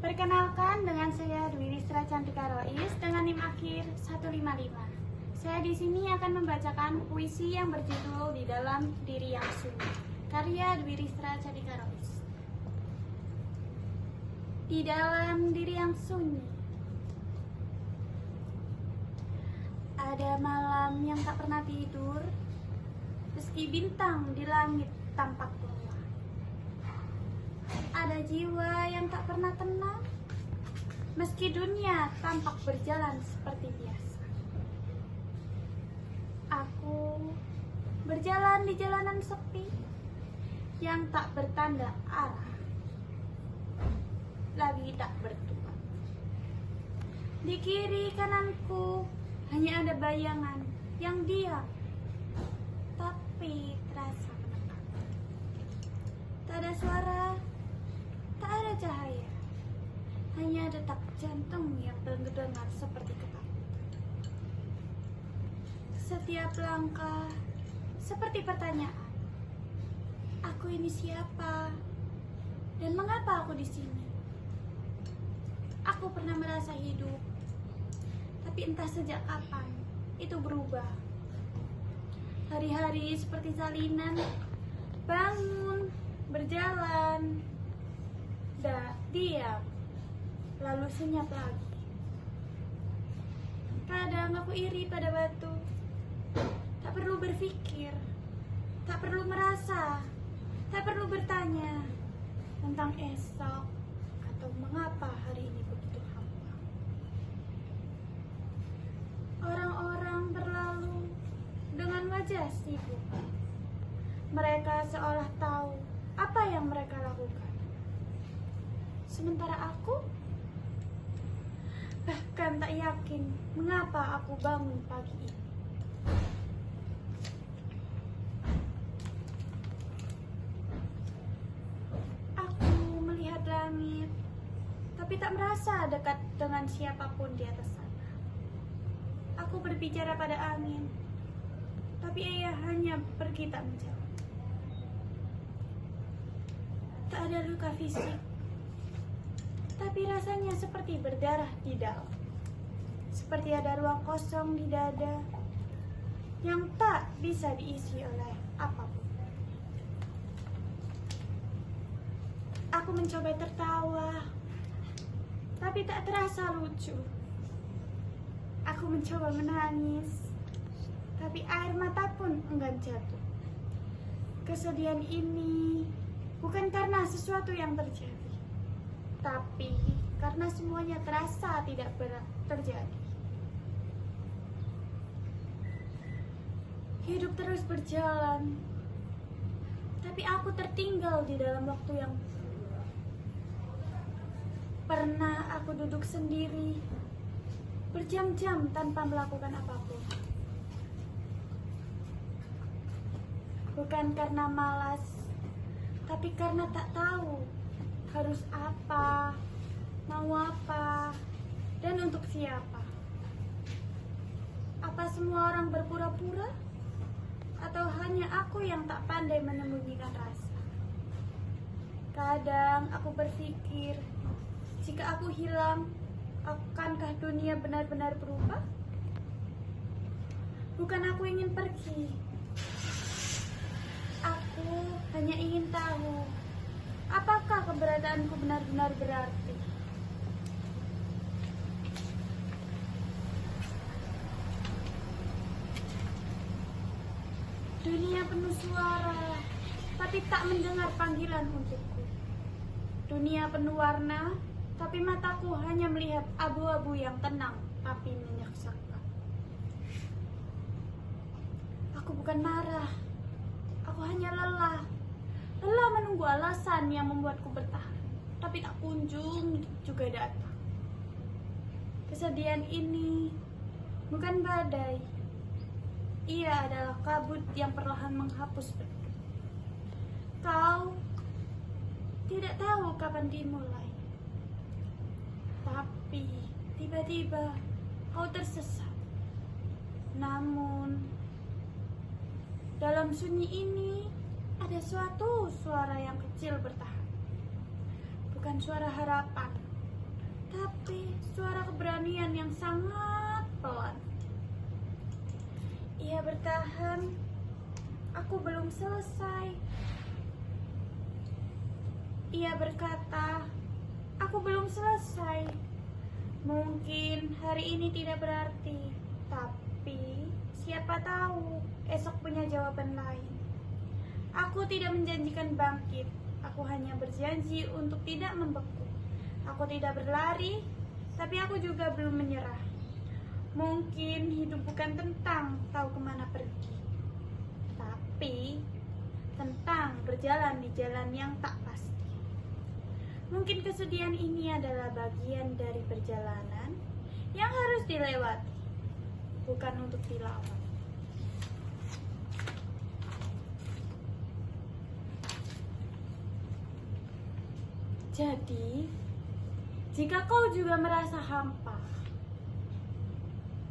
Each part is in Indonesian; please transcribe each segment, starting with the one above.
Perkenalkan, dengan saya Dwi Ristra Cantika Rois dengan NIM akhir 155. Saya di sini akan membacakan puisi yang berjudul Di Dalam Diri Yang Sunyi, karya Dwi Ristra Cantika Rois. Di dalam diri yang sunyi, ada malam yang tak pernah tidur, meski bintang di langit tampak lelah. Ada jiwa yang tak pernah tenang, meski dunia tampak berjalan seperti biasa. Aku berjalan di jalanan sepi yang tak bertanda arah, lagi tak bertuan. Di kiri kananku hanya ada bayangan yang diam, tapi terasa menetap. Tak ada suara, tak ada cahaya, hanya detak jantung yang terdengar seperti ketakutan. Setiap langkah seperti pertanyaan, aku ini siapa dan mengapa aku di sini? Aku pernah merasa hidup, tapi entah sejak kapan itu berubah. Hari-hari seperti salinan, bangun, berjalan, diam, lalu senyap lagi. Kadang aku iri pada batu, tak perlu berpikir, tak perlu merasa, tak perlu bertanya tentang esok atau mengapa hari ini begitu hampa. Orang-orang berlalu dengan wajah sibuk. Mereka seolah tahu apa yang mereka lakukan. Sementara aku bahkan tak yakin mengapa aku bangun pagi ini. Aku melihat langit, tapi tak merasa dekat dengan siapapun di atas sana. Aku berbicara pada angin, tapi ia hanya pergi tak menjawab. Tak ada luka fisik, tapi rasanya seperti berdarah di dalam. Seperti ada ruang kosong di dada yang tak bisa diisi oleh apapun. Aku mencoba tertawa, tapi tak terasa lucu. Aku mencoba menangis, tapi air mata pun enggan jatuh. Kesedihan ini bukan karena sesuatu yang terjadi, tapi karena semuanya terasa tidak terjadi. Hidup terus berjalan, tapi aku tertinggal di dalam waktu yang pernah aku duduk sendiri berjam-jam tanpa melakukan apapun. Bukan karena malas, tapi karena tak tahu harus apa, mau apa, dan untuk siapa. Apa semua orang berpura-pura? Atau hanya aku yang tak pandai menyembunyikan rasa? Kadang aku berpikir, jika aku hilang, akankah dunia benar-benar berubah? Bukan aku ingin pergi. Aku hanya ingin tahu, apakah keberadaanku benar-benar berarti? Dunia penuh suara, tapi tak mendengar panggilan untukku. Dunia penuh warna, tapi mataku hanya melihat abu-abu yang tenang tapi menyakitkan. Aku bukan marah, aku hanya lelah. Lelah menunggu alasan yang membuatku bertahan, tapi tak kunjung juga datang. Kesedihan ini bukan badai, ia adalah kabut yang perlahan menghapus bentuk. Kau tidak tahu kapan dimulai, tapi tiba-tiba kau tersesat. Namun dalam sunyi ini ada suatu suara yang kecil bertahan. Bukan suara harapan, tapi suara keberanian yang sangat pelan. Ia bertahan, aku belum selesai. Ia berkata, aku belum selesai. Mungkin hari ini tidak berarti, tapi siapa tahu esok punya jawaban lain. Aku tidak menjanjikan bangkit, aku hanya berjanji untuk tidak membeku. Aku tidak berlari, tapi aku juga belum menyerah. Mungkin hidup bukan tentang tahu kemana pergi, tapi tentang berjalan di jalan yang tak pasti. Mungkin kesedihan ini adalah bagian dari perjalanan yang harus dilewati, bukan untuk dilawan. Jadi, jika kau juga merasa hampa,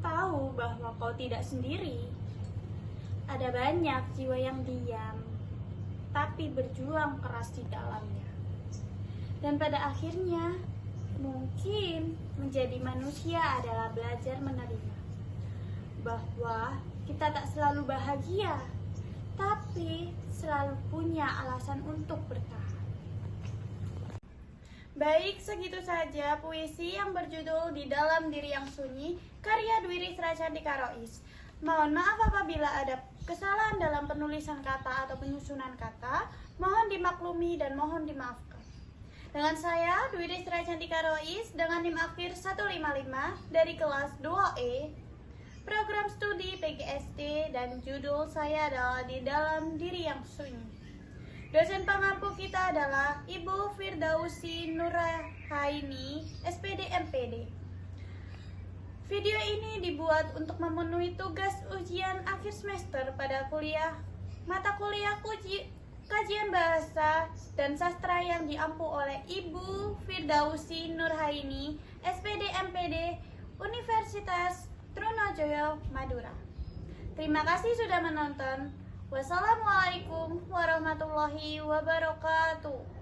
tahu bahwa kau tidak sendiri. Ada banyak jiwa yang diam, tapi berjuang keras di dalamnya. Dan pada akhirnya, mungkin menjadi manusia adalah belajar menerima bahwa kita tak selalu bahagia, tapi selalu punya alasan untuk bertahan. Baik, segitu saja puisi yang berjudul Di Dalam Diri Yang Sunyi, karya Dwi Ristra Cantika Rois. Mohon maaf apabila ada kesalahan dalam penulisan kata atau penyusunan kata, mohon dimaklumi dan mohon dimaafkan. Dengan saya, Dwi Ristra Cantika Rois, dengan NIM akhir 155 dari kelas 2E, program studi PGSD, dan judul saya adalah Di Dalam Diri Yang Sunyi. Dosen pengampu kita adalah Ibu Firdausi Nurhaini, SPD MPD. Video ini dibuat untuk memenuhi tugas ujian akhir semester pada mata kuliah kajian bahasa dan sastra yang diampu oleh Ibu Firdausi Nurhaini, SPD MPD, Universitas Trunojoyo, Madura. Terima kasih sudah menonton. Wassalamualaikum warahmatullahi wabarakatuh.